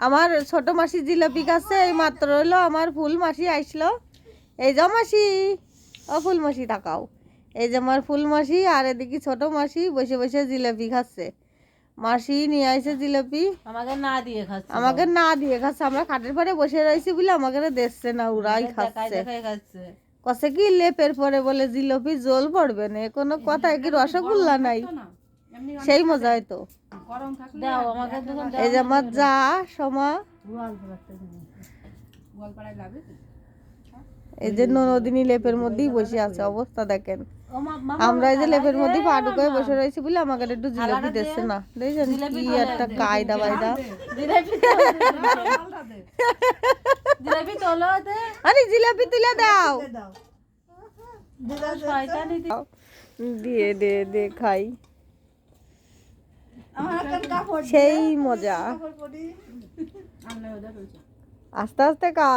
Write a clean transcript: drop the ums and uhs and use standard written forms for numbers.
আমার ছোট মাসি জিলাপি খাচ্ছে, এই মাত্র হলো আমার ফুল মাসি আসলো। এই যে মাসি, ও ফুল মাসি তাকাও, এই যে আমার ফুল মাসি আর এদিকে ছোট মাসি বসে বসে জিলাপি খাচ্ছে। মাসি নিয়ে আসে জিলাপি, আমাকে না দিয়ে খাচ্ছে, আমাকে না দিয়ে খাচ্ছে। আমরা খাটের পরে বসে রয়েছি বলে আমাকে দেখছে না, ওরাই খাচ্ছে। কষে কি লেপের পরে বলে জিলাপি জল পড়বে না, কোনো কথা কি রসগোল্লা নাই, সেই মজাই তো। দাও আমাকে, এই যে আমার যা সমা, এই যে ননদিনী লেপের মধ্যেই বসে আছে, অবস্থা দেখেন। আমরা এই যে লেপের মধ্যে পা ঢুকায় বসে রয়েছি বলে আমাকে একটু জিলাপি দিচ্ছে না, দেখছেন কি একটা কায়দা বাইদা। আরে জিলাপি তুলে দাও, দিয়ে দে দে খাই, সেই মজা। আস্তে আস্তে কা